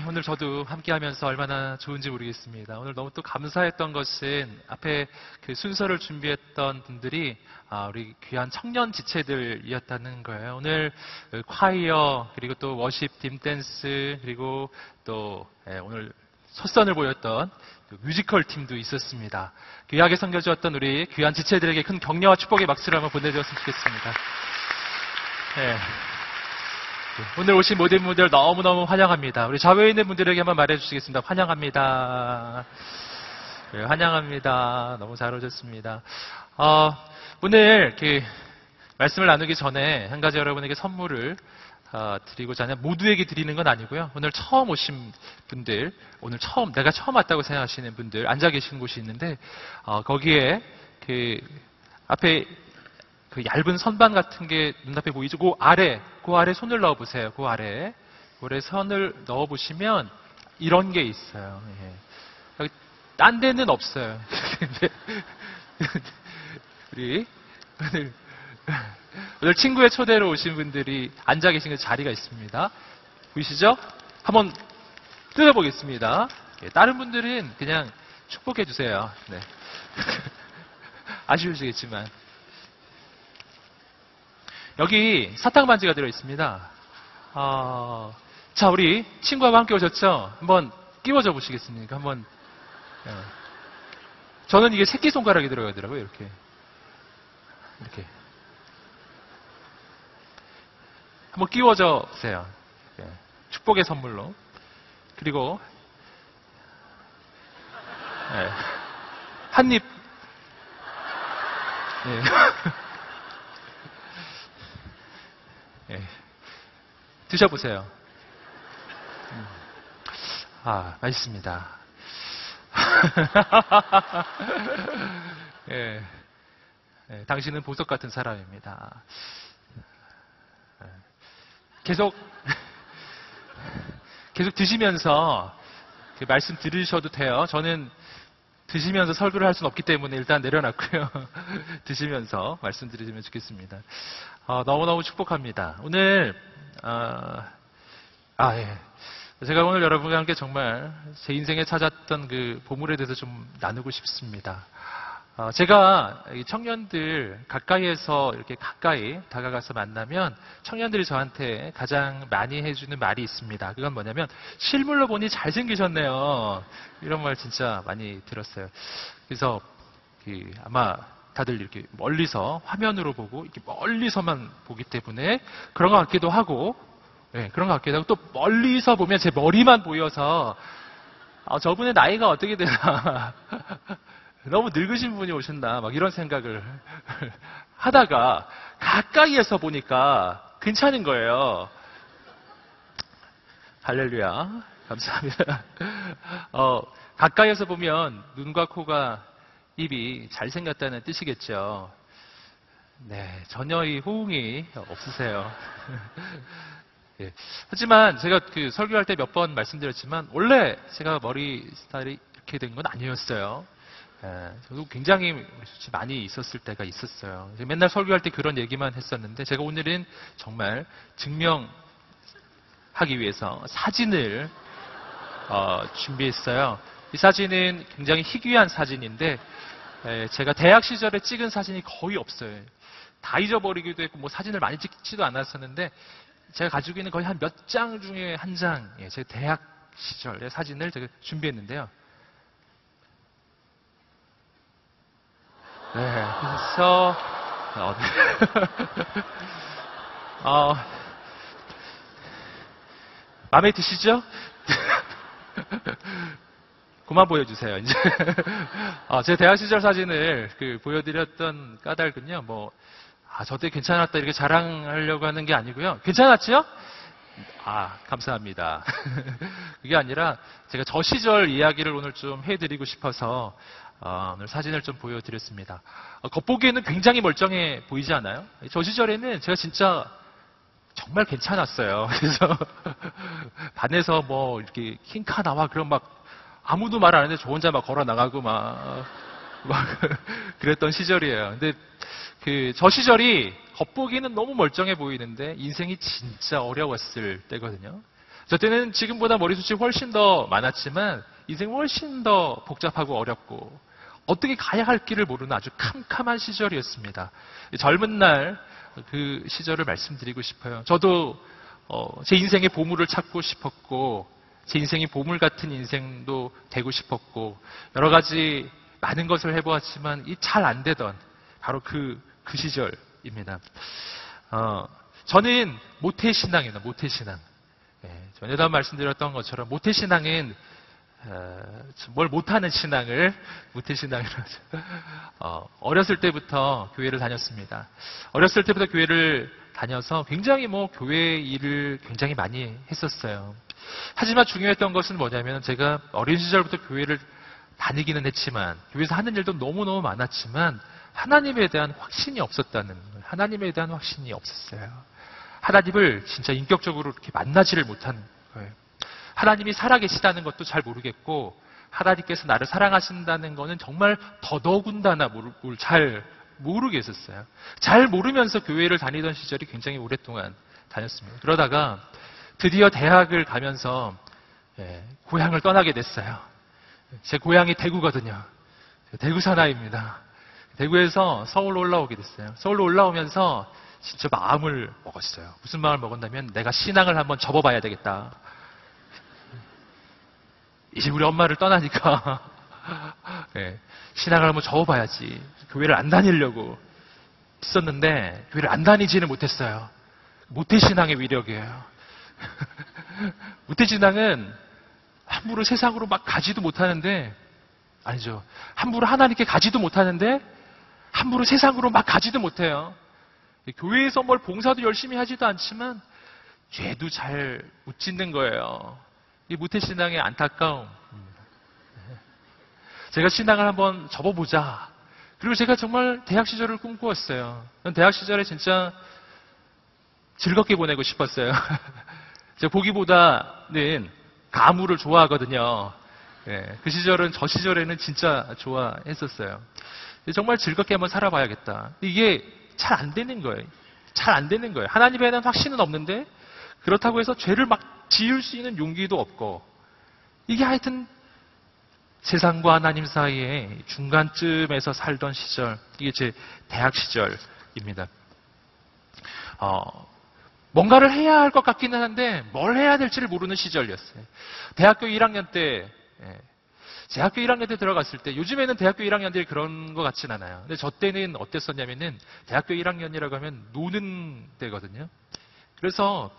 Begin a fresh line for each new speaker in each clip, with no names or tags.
오늘 저도 함께 하면서 얼마나 좋은지 모르겠습니다. 오늘 너무 또 감사했던 것은 앞에 그 순서를 준비했던 분들이 우리 귀한 청년 지체들이었다는 거예요. 오늘 콰이어, 그리고 또 워십, 딤댄스, 그리고 또 오늘 첫선을 보였던 뮤지컬 팀도 있었습니다. 귀하게 섬겨주었던 우리 귀한 지체들에게 큰 격려와 축복의 박수를 한번 보내주었으면 좋겠습니다. 오늘 오신 모든 분들 너무너무 환영합니다. 우리 좌우에 있는 분들에게 한번 말해주시겠습니다. 환영합니다. 환영합니다. 너무 잘 오셨습니다. 오늘 말씀을 나누기 전에 한 가지 여러분에게 선물을 드리고자 하는, 모두에게 드리는 건 아니고요. 오늘 처음 오신 분들, 내가 처음 왔다고 생각하시는 분들 앉아 계시는 곳이 있는데, 거기에 앞에 얇은 선반 같은 게 눈앞에 보이죠? 그 아래 손을 넣어보세요. 그 아래 손을 넣어보시면 이런 게 있어요. 딴 데는 없어요. 우리 오늘 친구의 초대로 오신 분들이 앉아 계신 자리가 있습니다. 보이시죠? 한번 뜯어보겠습니다. 다른 분들은 그냥 축복해 주세요. 네. 아쉬우시겠지만. 여기 사탕 반지가 들어있습니다. 자, 우리 친구하고 함께 오셨죠? 한번 끼워줘 보시겠습니까? 한번. 저는 이게 새끼손가락이 들어가더라고요, 이렇게. 한번 끼워줘 보세요. 축복의 선물로. 그리고, 한 입. 드셔보세요. 맛있습니다. 당신은 보석 같은 사람입니다. 계속 드시면서 말씀 들으셔도 돼요. 저는 드시면서 설교를 할 수는 없기 때문에 일단 내려놨고요. 드시면서 말씀 드리시면 좋겠습니다. 너무너무 축복합니다. 오늘 제가 오늘 여러분과 함께 정말 제 인생에 찾았던 그 보물에 대해서 좀 나누고 싶습니다. 제가 청년들 가까이에서 이렇게 가까이 다가가서 만나면 청년들이 저한테 가장 많이 해주는 말이 있습니다. 그건 뭐냐면, 실물로 보니 잘생기셨네요. 이런 말 진짜 많이 들었어요. 그래서 아마 다들 이렇게 멀리서 화면으로 보고 이렇게 멀리서만 보기 때문에 그런 것 같기도 하고, 또 멀리서 보면 제 머리만 보여서 저분의 나이가 어떻게 되나 너무 늙으신 분이 오셨나 막 이런 생각을 하다가 가까이에서 보니까 괜찮은 거예요. 할렐루야, 감사합니다. 가까이에서 보면 눈과 코가, 입이 잘생겼다는 뜻이겠죠. 네, 전혀 이 호응이 없으세요. 하지만 제가 설교할 때 몇 번 말씀드렸지만 원래 제가 머리 스타일이 이렇게 된 건 아니었어요. 저도 굉장히 많이 있었을 때가 있었어요. 맨날 설교할 때 그런 얘기만 했었는데, 제가 오늘은 정말 증명하기 위해서 사진을 준비했어요. 이 사진은 굉장히 희귀한 사진인데, 제가 대학 시절에 찍은 사진이 거의 없어요. 다 잊어버리기도 했고 사진을 많이 찍지도 않았었는데, 제가 가지고 있는 거의 한 몇 장 중에 한 장, 제 대학 시절의 사진을 제가 준비했는데요. 그래서 마음에 드시죠? 그만 보여주세요, 이제. 제 대학 시절 사진을 보여드렸던 까닭은요, 저때 괜찮았다 이렇게 자랑하려고 하는 게 아니고요. 괜찮았죠? 감사합니다. 그게 아니라 제가 저 시절 이야기를 오늘 좀 해드리고 싶어서 오늘 사진을 좀 보여드렸습니다. 겉보기에는 굉장히 멀쩡해 보이지 않아요? 저 시절에는 제가 진짜 정말 괜찮았어요. 그래서 반에서 이렇게 킹카 나와 그럼 아무도 말 안 하는데 저 혼자 걸어 나가고 막 그랬던 시절이에요. 근데 저 시절이 겉보기에는 너무 멀쩡해 보이는데 인생이 진짜 어려웠을 때거든요. 저 때는 지금보다 머리숱이 훨씬 더 많았지만 인생이 훨씬 더 복잡하고 어렵고 어떻게 가야 할 길을 모르는 아주 캄캄한 시절이었습니다. 젊은 날 그 시절을 말씀드리고 싶어요. 저도 제 인생의 보물을 찾고 싶었고 제 인생이 보물 같은 인생도 되고 싶었고 여러 가지 많은 것을 해보았지만 이 잘 안 되던 바로 그 시절입니다. 저는 모태신앙입니다. 모태신앙. 전에도 말씀드렸던 것처럼 모태신앙은 뭘 못하는 신앙을 모태신앙이라고 하죠. 어렸을 때부터 교회를 다녔습니다. 어렸을 때부터 교회를 다녀서 굉장히 교회 일을 굉장히 많이 했었어요. 하지만 중요했던 것은 뭐냐면 제가 어린 시절부터 교회를 다니기는 했지만 교회에서 하는 일도 너무너무 많았지만 하나님에 대한 확신이 없었다는 거예요. 하나님에 대한 확신이 없었어요. 하나님을 진짜 인격적으로 이렇게 만나지를 못하는 거예요. 하나님이 살아계시다는 것도 잘 모르겠고 하나님께서 나를 사랑하신다는 것은 정말 더더군다나 잘 모르겠었어요. 잘 모르면서 교회를 다니던 시절이 굉장히 오랫동안 다녔습니다. 그러다가 드디어 대학을 가면서 고향을 떠나게 됐어요. 제 고향이 대구거든요. 대구 사나이입니다. 대구에서 서울로 올라오게 됐어요. 서울로 올라오면서 진짜 마음을 먹었어요. 무슨 마음을 먹었냐면 내가 신앙을 한번 접어봐야 되겠다. 이제 우리 엄마를 떠나니까 신앙을 한번 접어봐야지. 교회를 안 다니려고 했었는데 교회를 안 다니지는 못했어요. 모태신앙의 위력이에요. 모태신앙은 함부로 세상으로 막 가지도 못하는데 아니죠. 함부로 하나님께 가지도 못하는데 함부로 세상으로 막 가지도 못해요. 교회에서 뭘 봉사도 열심히 하지도 않지만 죄도 잘 못 짓는 거예요. 이 모태신앙의 안타까움. 제가 신앙을 한번 접어보자. 그리고 제가 정말 대학 시절을 꿈꾸었어요. 대학 시절에 진짜 즐겁게 보내고 싶었어요. 제가 보기보다는 가물을 좋아하거든요. 그 시절은 저 시절에는 진짜 좋아했었어요. 정말 즐겁게 한번 살아봐야겠다. 이게 잘 안 되는 거예요. 잘 안 되는 거예요. 하나님에 대한 확신은 없는데 그렇다고 해서 죄를 막 지을 수 있는 용기도 없고 이게 하여튼 세상과 하나님 사이에 중간쯤에서 살던 시절, 이게 제 대학 시절입니다. 뭔가를 해야 할 것 같기는 한데 뭘 해야 될지를 모르는 시절이었어요. 대학교 1학년 때, 제 학교 1학년 때 들어갔을 때 요즘에는 대학교 1학년들이 그런 것 같진 않아요. 근데 저 때는 어땠었냐면은 대학교 1학년이라고 하면 노는 때거든요. 그래서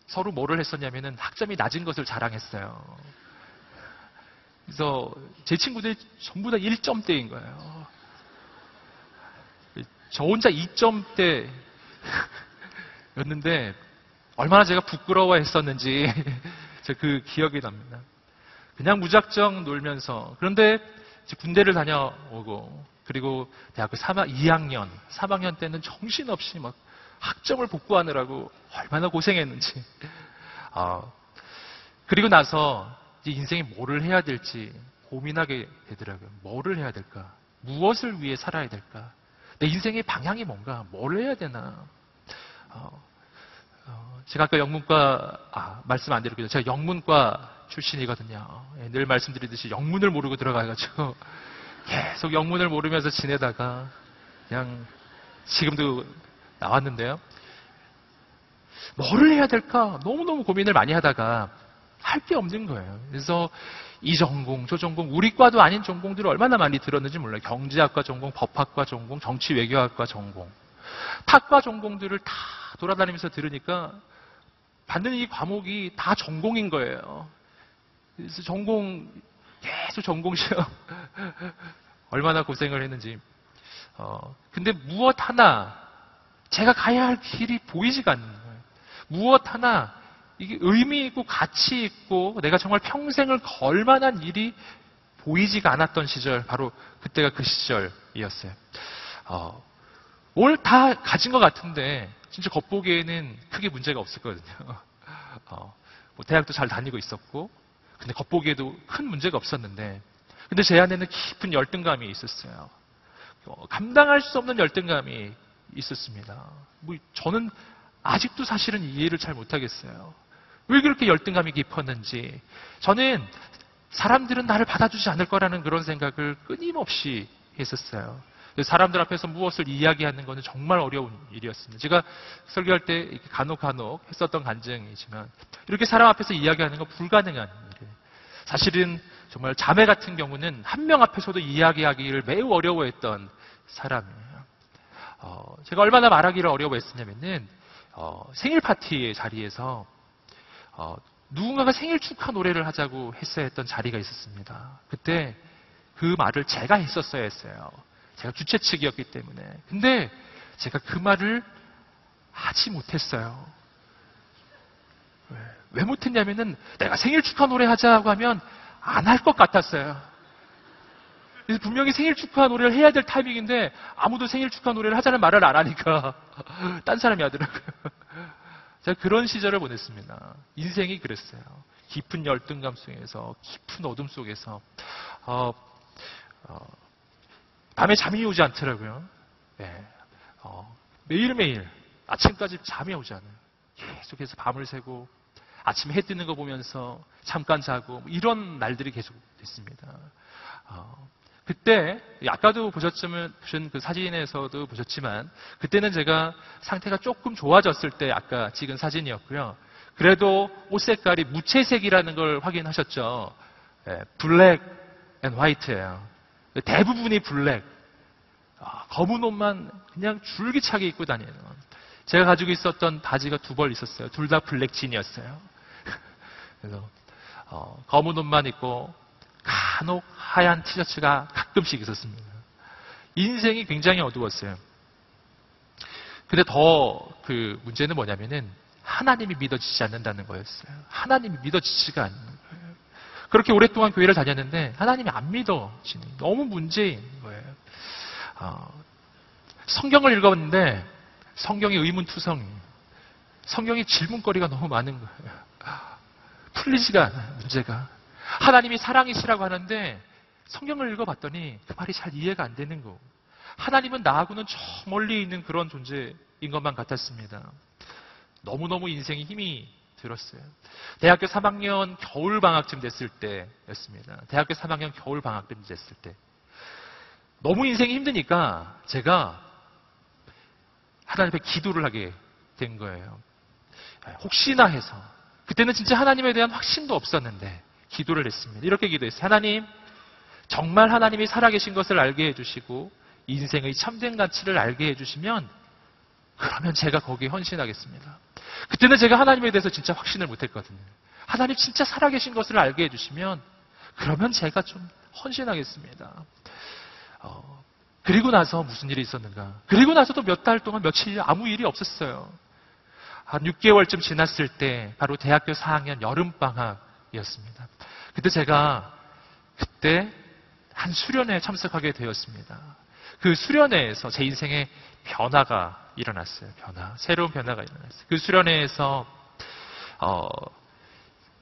서로 뭐를 했었냐면은 학점이 낮은 것을 자랑했어요. 그래서 제 친구들이 전부 다 1점대인 거예요. 저 혼자 2점대였는데 얼마나 제가 부끄러워했었는지 그 기억이 납니다. 그냥 무작정 놀면서 그런데 군대를 다녀오고 그리고 대학교 2학년, 3학년 때는 정신없이 막 학점을 복구하느라고 얼마나 고생했는지. 그리고 나서 이제 인생에 뭐를 해야 될지 고민하게 되더라고요. 뭐를 해야 될까? 무엇을 위해 살아야 될까? 내 인생의 방향이 뭔가? 뭘 해야 되나? 제가 아까 영문과, 말씀 안 드렸거든요. 제가 영문과 출신이거든요. 늘 말씀드리듯이 영문을 모르고 들어가가지고 계속 영문을 모르면서 지내다가 그냥 지금도 나왔는데요. 뭐를 해야 될까? 너무너무 고민을 많이 하다가 할 게 없는 거예요. 그래서 이 전공, 저 전공, 우리 과도 아닌 전공들을 얼마나 많이 들었는지 몰라요. 경제학과 전공, 법학과 전공, 정치외교학과 전공. 타과 전공들을 다 돌아다니면서 들으니까 받는 이 과목이 다 전공인 거예요. 그래서 계속 전공 시험. 얼마나 고생을 했는지. 근데 무엇 하나 제가 가야 할 길이 보이지가 않는 거예요. 무엇 하나 이게 의미 있고 가치 있고 내가 정말 평생을 걸 만한 일이 보이지가 않았던 시절, 바로 그때가 그 시절이었어요. 뭘 다 가진 것 같은데 진짜 겉보기에는 크게 문제가 없었거든요. 대학도 잘 다니고 있었고 근데 겉보기에도 큰 문제가 없었는데 근데 제 안에는 깊은 열등감이 있었어요. 감당할 수 없는 열등감이 있었습니다. 저는 아직도 사실은 이해를 잘 못하겠어요. 왜 그렇게 열등감이 깊었는지. 저는 사람들은 나를 받아주지 않을 거라는 그런 생각을 끊임없이 했었어요. 사람들 앞에서 무엇을 이야기하는 것은 정말 어려운 일이었습니다. 제가 설교할 때 간혹 했었던 간증이지만 이렇게 사람 앞에서 이야기하는 건 불가능한 일이에요. 사실은 정말 자매 같은 경우는 한 명 앞에서도 이야기하기를 매우 어려워했던 사람이에요. 제가 얼마나 말하기를 어려워했었냐면은 생일 파티의 자리에서 누군가가 생일 축하 노래를 하자고 했어야 했던 자리가 있었습니다. 그때 그 말을 제가 했었어야 했어요. 제가 주최 측이었기 때문에. 근데 제가 그 말을 하지 못했어요. 왜 못했냐면은 내가 생일 축하 노래 하자고 하면 안 할 것 같았어요. 그래서 분명히 생일 축하 노래를 해야 될 타이밍인데 아무도 생일 축하 노래를 하자는 말을 안 하니까 딴 사람이 하더라고요. 제가 그런 시절을 보냈습니다. 인생이 그랬어요. 깊은 열등감 속에서, 깊은 어둠 속에서 밤에 잠이 오지 않더라고요. 네. 매일매일 아침까지 잠이 오지 않아요. 계속해서 밤을 새고 아침 해 뜨는 거 보면서 잠깐 자고 이런 날들이 계속 됐습니다. 그때 아까도 보신 그 사진에서도 보셨지만 그때는 제가 상태가 조금 좋아졌을 때 아까 찍은 사진이었고요. 그래도 옷 색깔이 무채색이라는 걸 확인하셨죠. 네, 블랙 앤 화이트예요. 대부분이 블랙. 검은 옷만 그냥 줄기차게 입고 다니는. 제가 가지고 있었던 바지가 2벌 있었어요. 둘 다 블랙 진이었어요. 그래서 검은 옷만 입고 간혹 하얀 티셔츠가 가끔씩 있었습니다. 인생이 굉장히 어두웠어요. 근데 더 그 문제는 뭐냐면은 하나님이 믿어지지 않는다는 거였어요. 하나님이 믿어지지가 않는 거예요. 그렇게 오랫동안 교회를 다녔는데 하나님이 안 믿어지는 너무 문제인 거예요. 성경을 읽었는데 성경이 의문투성이에요. 성경에 질문거리가 너무 많은 거예요. 풀리지가 않아요, 문제가. 하나님이 사랑이시라고 하는데 성경을 읽어봤더니 그 말이 잘 이해가 안 되는 거. 하나님은 나하고는 저 멀리 있는 그런 존재인 것만 같았습니다. 너무너무 인생에 힘이 들었어요. 대학교 3학년 겨울방학쯤 됐을 때였습니다. 대학교 3학년 겨울방학쯤 됐을 때. 너무 인생이 힘드니까 제가 하나님 앞에 기도를 하게 된 거예요. 혹시나 해서. 그때는 진짜 하나님에 대한 확신도 없었는데 기도를 했습니다. 이렇게 기도했어요. 하나님, 정말 하나님이 살아계신 것을 알게 해주시고 인생의 참된 가치를 알게 해주시면 그러면 제가 거기에 헌신하겠습니다. 그때는 제가 하나님에 대해서 진짜 확신을 못했거든요. 하나님 진짜 살아계신 것을 알게 해주시면 그러면 제가 좀 헌신하겠습니다. 그리고 나서 무슨 일이 있었는가? 그리고 나서도 몇 달 동안 며칠 아무 일이 없었어요. 한 6개월쯤 지났을 때 바로 대학교 4학년 여름방학이었습니다. 그때 제가 한 수련회에 참석하게 되었습니다. 그 수련회에서 제 인생에 변화가 일어났어요. 새로운 변화가 일어났어요. 그 수련회에서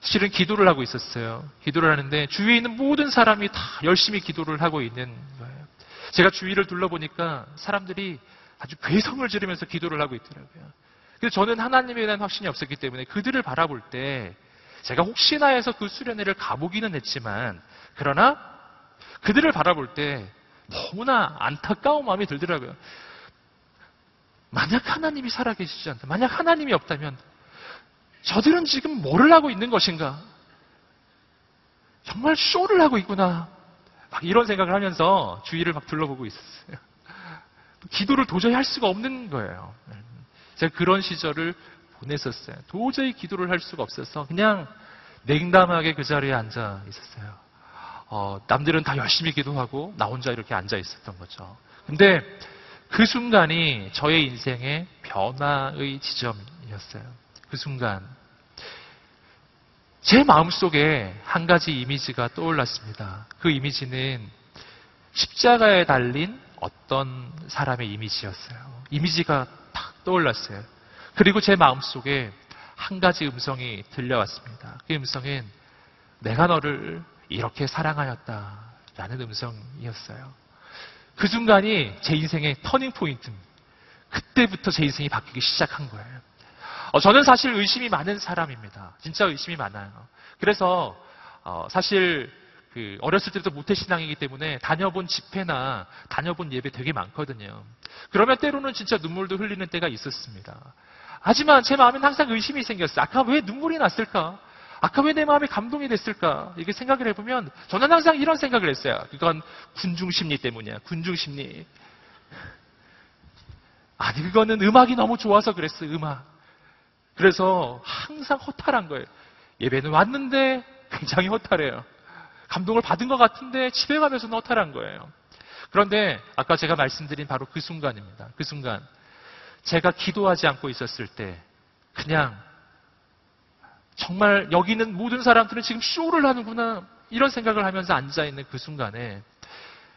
실은 기도를 하고 있었어요. 기도를 하는데 주위에 있는 모든 사람이 다 열심히 기도를 하고 있는 거예요. 제가 주위를 둘러보니까 사람들이 아주 괴성을 지르면서 기도를 하고 있더라고요. 그래서 저는 하나님에 대한 확신이 없었기 때문에 그들을 바라볼 때 제가 혹시나 해서 그 수련회를 가보기는 했지만 그러나 그들을 바라볼 때 너무나 안타까운 마음이 들더라고요. 만약 하나님이 살아계시지 않다. 만약 하나님이 없다면 저들은 지금 뭐를 하고 있는 것인가? 정말 쇼를 하고 있구나. 막 이런 생각을 하면서 주위를 막 둘러보고 있었어요. 기도를 도저히 할 수가 없는 거예요. 제가 그런 시절을 보냈었어요. 도저히 기도를 할 수가 없어서 그냥 냉담하게 그 자리에 앉아 있었어요. 남들은 다 열심히 기도하고 나 혼자 이렇게 앉아 있었던 거죠. 근데 그 순간이 저의 인생의 변화의 지점이었어요. 그 순간 제 마음속에 한 가지 이미지가 떠올랐습니다. 그 이미지는 십자가에 달린 어떤 사람의 이미지였어요. 이미지가 탁 떠올랐어요. 그리고 제 마음속에 한 가지 음성이 들려왔습니다. 그 음성은 내가 너를 이렇게 사랑하였다. 라는 음성이었어요. 그 순간이 제 인생의 터닝 포인트입니다. 그때부터 제 인생이 바뀌기 시작한 거예요. 저는 사실 의심이 많은 사람입니다. 진짜 의심이 많아요. 그래서 사실 어렸을 때부터 모태신앙이기 때문에 다녀본 집회나 다녀본 예배 되게 많거든요. 그러면 때로는 진짜 눈물도 흘리는 때가 있었습니다. 하지만 제 마음에는 항상 의심이 생겼어요. 아까 왜 눈물이 났을까? 아까 왜 내 마음에 감동이 됐을까? 이렇게 생각을 해보면 저는 항상 이런 생각을 했어요. 그건 군중심리 때문이야. 군중심리. 아니 그거는 음악이 너무 좋아서 그랬어요. 음악. 그래서 항상 허탈한 거예요. 예배는 왔는데 굉장히 허탈해요. 감동을 받은 것 같은데 집에 가면서는 허탈한 거예요. 그런데 아까 제가 말씀드린 바로 그 순간입니다. 그 순간 제가 기도하지 않고 있었을 때 그냥 정말 여기 있는 모든 사람들은 지금 쇼를 하는구나 이런 생각을 하면서 앉아있는 그 순간에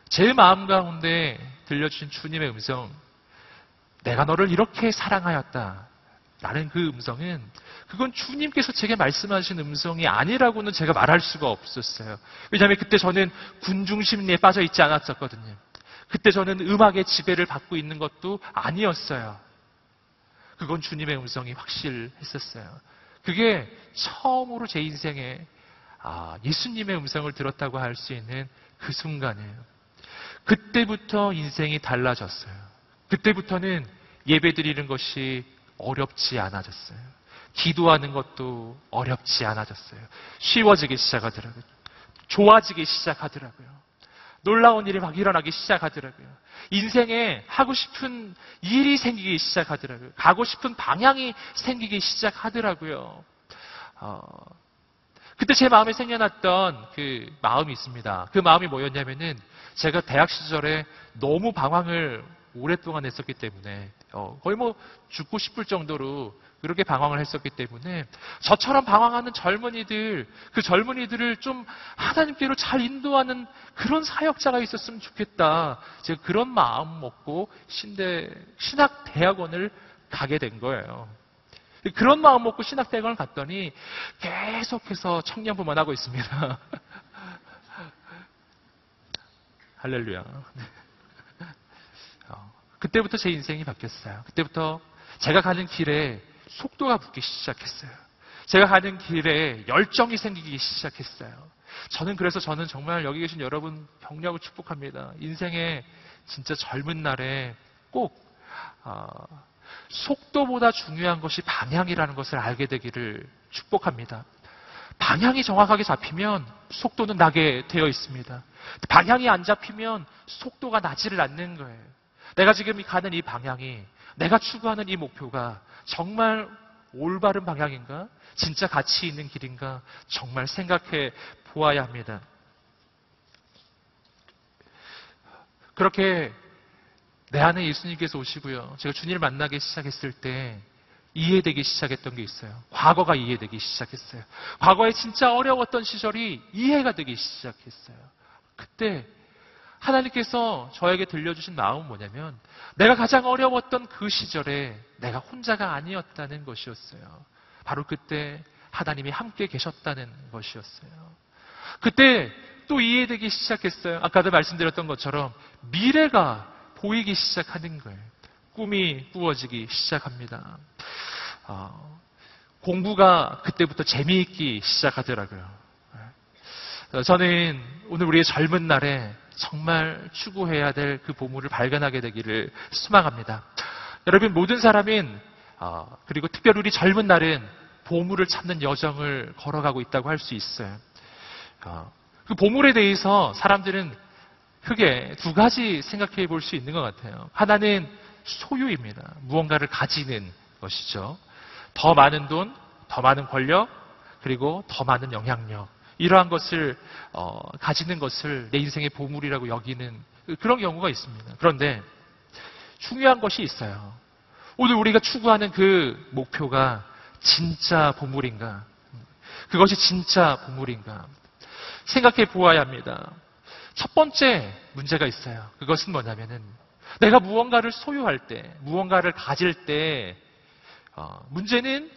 제 마음 가운데 들려주신 주님의 음성, 내가 너를 이렇게 사랑하였다 라는 그 음성은 그건 주님께서 제게 말씀하신 음성이 아니라고는 제가 말할 수가 없었어요. 왜냐하면 그때 저는 군중심리에 빠져 있지 않았었거든요. 그때 저는 음악의 지배를 받고 있는 것도 아니었어요. 그건 주님의 음성이 확실했었어요. 그게 처음으로 제 인생에 예수님의 음성을 들었다고 할 수 있는 그 순간이에요. 그때부터 인생이 달라졌어요. 그때부터는 예배드리는 것이 어렵지 않아졌어요. 기도하는 것도 어렵지 않아졌어요. 쉬워지기 시작하더라고요. 좋아지기 시작하더라고요. 놀라운 일이 막 일어나기 시작하더라고요. 인생에 하고 싶은 일이 생기기 시작하더라고요. 가고 싶은 방향이 생기기 시작하더라고요. 그때 제 마음에 생겨났던 그 마음이 있습니다. 그 마음이 뭐였냐면은 제가 대학 시절에 너무 방황을 오랫동안 했었기 때문에 거의 뭐 죽고 싶을 정도로 그렇게 방황을 했었기 때문에 저처럼 방황하는 젊은이들, 그 젊은이들을 좀 하나님께로 잘 인도하는 그런 사역자가 있었으면 좋겠다. 제가 그런 마음 먹고 신학대학원을 가게 된 거예요. 그런 마음 먹고 신학대학원을 갔더니 계속해서 청년부만 하고 있습니다. 할렐루야. 그때부터 제 인생이 바뀌었어요. 그때부터 제가 가는 길에 속도가 붙기 시작했어요. 제가 가는 길에 열정이 생기기 시작했어요. 그래서 저는 정말 여기 계신 여러분 격려하고 축복합니다. 인생의 진짜 젊은 날에 꼭 속도보다 중요한 것이 방향이라는 것을 알게 되기를 축복합니다. 방향이 정확하게 잡히면 속도는 나게 되어 있습니다. 방향이 안 잡히면 속도가 나지를 않는 거예요. 내가 지금 가는 이 방향이, 내가 추구하는 이 목표가 정말 올바른 방향인가? 진짜 가치 있는 길인가? 정말 생각해 보아야 합니다. 그렇게 내 안에 예수님께서 오시고요. 제가 주님을 만나기 시작했을 때 이해되기 시작했던 게 있어요. 과거가 이해되기 시작했어요. 과거에 진짜 어려웠던 시절이 이해가 되기 시작했어요. 그때 하나님께서 저에게 들려주신 마음은 뭐냐면 내가 가장 어려웠던 그 시절에 내가 혼자가 아니었다는 것이었어요. 바로 그때 하나님이 함께 계셨다는 것이었어요. 그때 또 이해되기 시작했어요. 아까도 말씀드렸던 것처럼 미래가 보이기 시작하는 거예요. 꿈이 꾸어지기 시작합니다. 공부가 그때부터 재미있기 시작하더라고요. 저는 오늘 우리의 젊은 날에 정말 추구해야 될 그 보물을 발견하게 되기를 소망합니다. 여러분 모든 사람은 그리고 특별히 우리 젊은 날은 보물을 찾는 여정을 걸어가고 있다고 할 수 있어요. 그 보물에 대해서 사람들은 크게 두 가지 생각해 볼 수 있는 것 같아요. 하나는 소유입니다. 무언가를 가지는 것이죠. 더 많은 돈, 더 많은 권력, 그리고 더 많은 영향력. 이러한 것을 가지는 것을 내 인생의 보물이라고 여기는 그런 경우가 있습니다. 그런데 중요한 것이 있어요. 오늘 우리가 추구하는 그 목표가 진짜 보물인가? 그것이 진짜 보물인가? 생각해 보아야 합니다. 첫 번째 문제가 있어요. 그것은 뭐냐면은 내가 무언가를 소유할 때, 무언가를 가질 때 문제는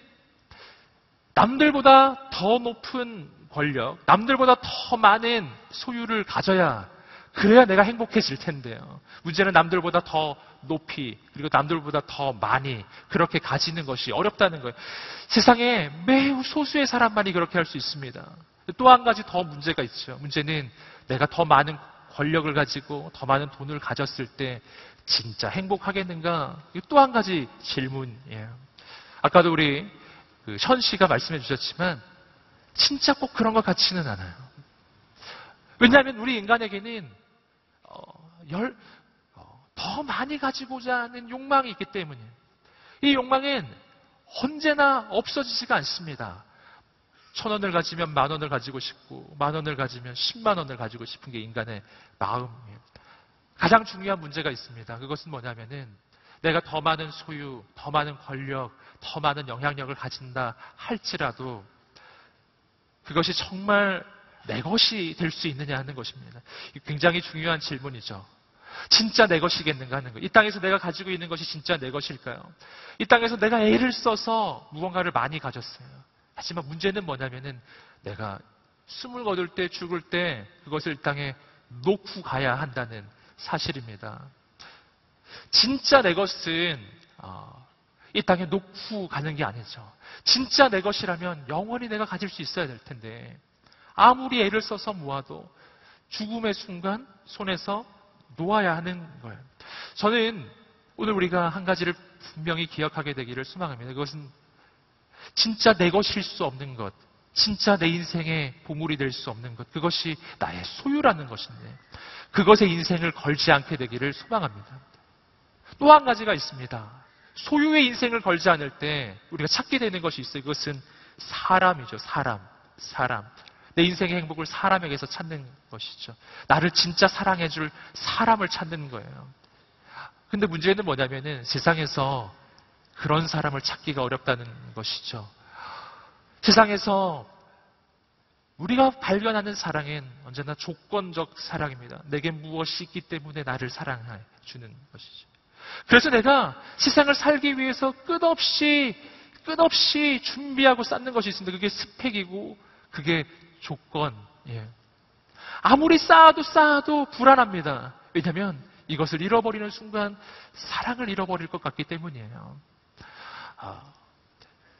남들보다 더 높은 권력, 남들보다 더 많은 소유를 가져야 그래야 내가 행복해질 텐데요. 문제는 남들보다 더 높이 그리고 남들보다 더 많이 그렇게 가지는 것이 어렵다는 거예요. 세상에 매우 소수의 사람만이 그렇게 할 수 있습니다. 또 한 가지 더 문제가 있죠. 문제는 내가 더 많은 권력을 가지고 더 많은 돈을 가졌을 때 진짜 행복하겠는가? 또 한 가지 질문이에요. 아까도 우리 현 씨가 말씀해 주셨지만 진짜 꼭 그런 것 같지는 않아요. 왜냐하면 우리 인간에게는 더 많이 가지고자 하는 욕망이 있기 때문이에요. 이 욕망은 언제나 없어지지가 않습니다. 1,000원을 가지면 10,000원을 가지고 싶고 10,000원을 가지면 100,000원을 가지고 싶은 게 인간의 마음이에요. 가장 중요한 문제가 있습니다. 그것은 뭐냐면은 내가 더 많은 소유, 더 많은 권력, 더 많은 영향력을 가진다 할지라도 그것이 정말 내 것이 될 수 있느냐 하는 것입니다. 굉장히 중요한 질문이죠. 진짜 내 것이겠는가 하는 거예요. 이 땅에서 내가 가지고 있는 것이 진짜 내 것일까요? 이 땅에서 내가 애를 써서 무언가를 많이 가졌어요. 하지만 문제는 뭐냐면은 내가 숨을 거둘 때 죽을 때 그것을 이 땅에 놓고 가야 한다는 사실입니다. 진짜 내 것은 이 땅에 놓고 가는 게 아니죠. 진짜 내 것이라면 영원히 내가 가질 수 있어야 될 텐데 아무리 애를 써서 모아도 죽음의 순간 손에서 놓아야 하는 거예요. 저는 오늘 우리가 한 가지를 분명히 기억하게 되기를 소망합니다. 그것은 진짜 내 것일 수 없는 것, 진짜 내 인생의 보물이 될 수 없는 것, 그것이 나의 소유라는 것인데 그것에 인생을 걸지 않게 되기를 소망합니다. 또 한 가지가 있습니다. 소유의 인생을 걸지 않을 때 우리가 찾게 되는 것이 있어요. 그것은 사람이죠. 사람. 내 인생의 행복을 사람에게서 찾는 것이죠. 나를 진짜 사랑해줄 사람을 찾는 거예요. 근데 문제는 뭐냐면은 세상에서 그런 사람을 찾기가 어렵다는 것이죠. 세상에서 우리가 발견하는 사랑은 언제나 조건적 사랑입니다. 내게 무엇이 있기 때문에 나를 사랑해 주는 것이죠. 그래서 내가 세상을 살기 위해서 끝없이 준비하고 쌓는 것이 있습니다. 그게 스펙이고 그게 조건이에요. 아무리 쌓아도 불안합니다. 왜냐하면 이것을 잃어버리는 순간 사랑을 잃어버릴 것 같기 때문이에요.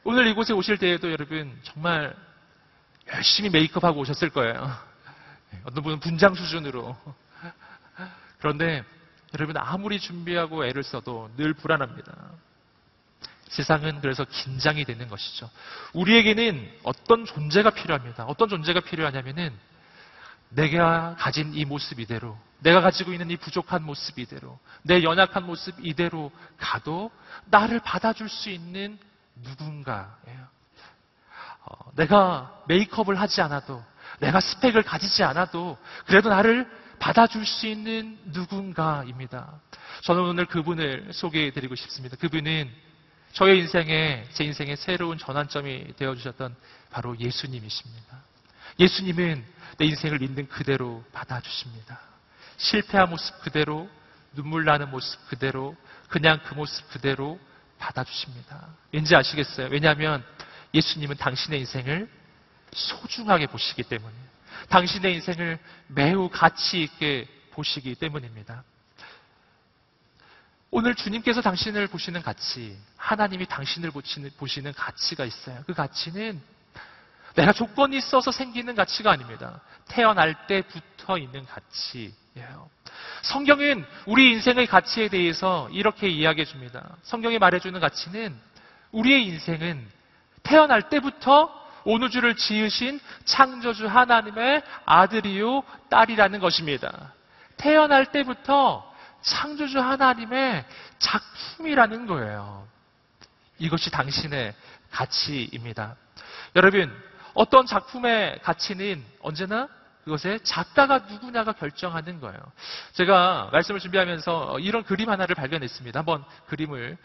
오늘 이곳에 오실 때에도 여러분 정말 열심히 메이크업하고 오셨을 거예요. 어떤 분은 분장 수준으로. 그런데 여러분 아무리 준비하고 애를 써도 늘 불안합니다. 세상은 그래서 긴장이 되는 것이죠. 우리에게는 어떤 존재가 필요합니다. 어떤 존재가 필요하냐면은 내가 가진 이 모습 이대로, 내가 가지고 있는 이 부족한 모습 이대로, 내 연약한 모습 이대로 가도 나를 받아줄 수 있는 누군가예요. 내가 메이크업을 하지 않아도, 내가 스펙을 가지지 않아도 그래도 나를 받아줄 수 있는 누군가입니다. 저는 오늘 그분을 소개해드리고 싶습니다. 그분은 저의 인생에, 제 인생의 새로운 전환점이 되어주셨던 바로 예수님이십니다. 예수님은 내 인생을 있는 그대로 받아주십니다. 실패한 모습 그대로, 눈물 나는 모습 그대로, 그냥 그 모습 그대로 받아주십니다. 왠지 아시겠어요? 왜냐하면 예수님은 당신의 인생을 소중하게 보시기 때문에, 당신의 인생을 매우 가치 있게 보시기 때문입니다. 오늘 주님께서 당신을 보시는 가치, 하나님이 당신을 보시는 가치가 있어요. 그 가치는 내가 조건이 있어서 생기는 가치가 아닙니다. 태어날 때부터 있는 가치예요. 성경은 우리 인생의 가치에 대해서 이렇게 이야기해 줍니다. 성경이 말해주는 가치는 우리의 인생은 태어날 때부터 온 우주를 지으신 창조주 하나님의 아들이요 딸이라는 것입니다. 태어날 때부터 창조주 하나님의 작품이라는 거예요. 이것이 당신의 가치입니다. 여러분, 어떤 작품의 가치는 언제나 그것의 작가가 누구냐가 결정하는 거예요. 제가 말씀을 준비하면서 이런 그림 하나를 발견했습니다. 한번 그림을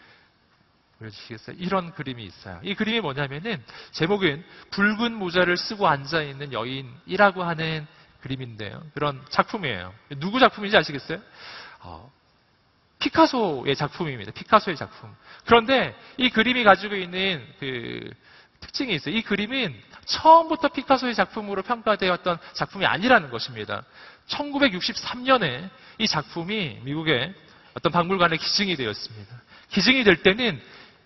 보여주시겠어요? 이런 그림이 있어요. 이 그림이 뭐냐면은 제목은 붉은 모자를 쓰고 앉아있는 여인이라고 하는 그림인데요. 그런 작품이에요. 누구 작품인지 아시겠어요? 피카소의 작품입니다. 피카소의 작품. 그런데 이 그림이 가지고 있는 그 특징이 있어요. 이 그림은 처음부터 피카소의 작품으로 평가되었던 작품이 아니라는 것입니다. 1963년에 이 작품이 미국의 어떤 박물관에 기증이 되었습니다. 기증이 될 때는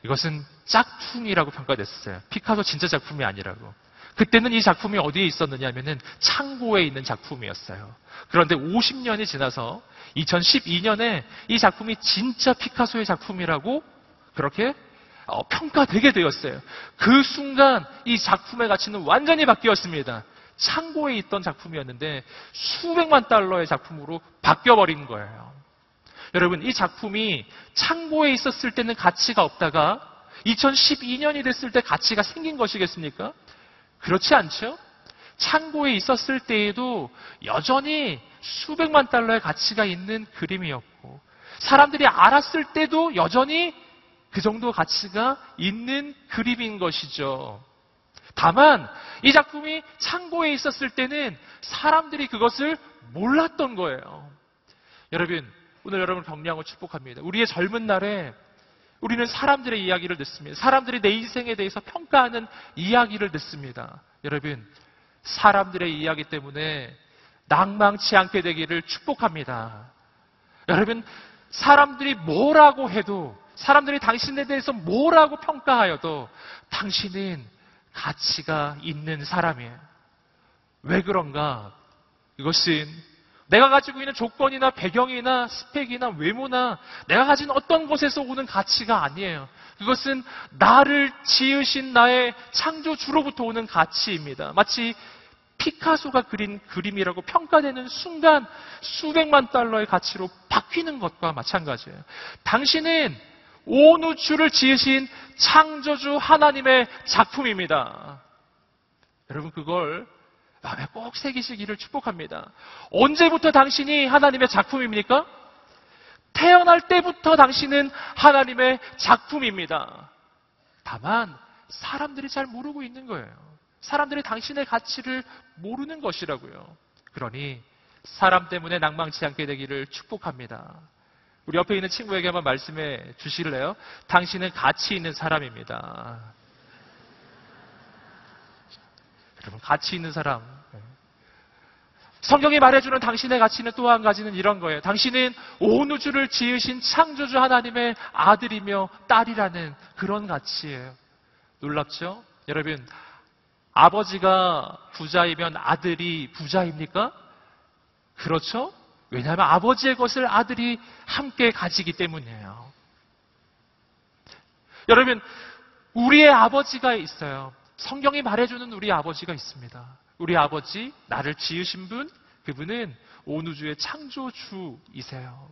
이것은 짝퉁이라고 평가됐어요. 피카소 진짜 작품이 아니라고. 그때는 이 작품이 어디에 있었느냐 하면은 창고에 있는 작품이었어요. 그런데 50년이 지나서 2012년에 이 작품이 진짜 피카소의 작품이라고 그렇게 평가되게 되었어요. 그 순간 이 작품의 가치는 완전히 바뀌었습니다. 창고에 있던 작품이었는데 수백만 달러의 작품으로 바뀌어버린 거예요. 여러분, 이 작품이 창고에 있었을 때는 가치가 없다가 2012년이 됐을 때 가치가 생긴 것이겠습니까? 그렇지 않죠? 창고에 있었을 때에도 여전히 수백만 달러의 가치가 있는 그림이었고, 사람들이 알았을 때도 여전히 그 정도 가치가 있는 그림인 것이죠. 다만 이 작품이 창고에 있었을 때는 사람들이 그것을 몰랐던 거예요. 여러분, 오늘 여러분을 격려하고 축복합니다. 우리의 젊은 날에 우리는 사람들의 이야기를 듣습니다. 사람들이 내 인생에 대해서 평가하는 이야기를 듣습니다. 여러분, 사람들의 이야기 때문에 낭망치 않게 되기를 축복합니다. 여러분, 사람들이 뭐라고 해도, 사람들이 당신에 대해서 뭐라고 평가하여도 당신은 가치가 있는 사람이에요. 왜 그런가? 이것은 내가 가지고 있는 조건이나 배경이나 스펙이나 외모나 내가 가진 어떤 것에서 오는 가치가 아니에요. 그것은 나를 지으신 나의 창조주로부터 오는 가치입니다. 마치 피카소가 그린 그림이라고 평가되는 순간 수백만 달러의 가치로 바뀌는 것과 마찬가지예요. 당신은 온 우주를 지으신 창조주 하나님의 작품입니다. 여러분, 그걸 마음에 꼭 새기시기를 축복합니다. 언제부터 당신이 하나님의 작품입니까? 태어날 때부터 당신은 하나님의 작품입니다. 다만 사람들이 잘 모르고 있는 거예요. 사람들이 당신의 가치를 모르는 것이라고요. 그러니 사람 때문에 낭망치 않게 되기를 축복합니다. 우리 옆에 있는 친구에게 한번 말씀해 주실래요? 당신은 가치 있는 사람입니다. 여러분, 가치 있는 사람. 성경이 말해주는 당신의 가치는 또 한 가지는 이런 거예요. 당신은 온 우주를 지으신 창조주 하나님의 아들이며 딸이라는 그런 가치예요. 놀랍죠? 여러분, 아버지가 부자이면 아들이 부자입니까? 그렇죠? 왜냐하면 아버지의 것을 아들이 함께 가지기 때문이에요. 여러분, 우리의 아버지가 있어요. 성경이 말해주는 우리 아버지가 있습니다. 우리 아버지, 나를 지으신 분, 그분은 온 우주의 창조주이세요.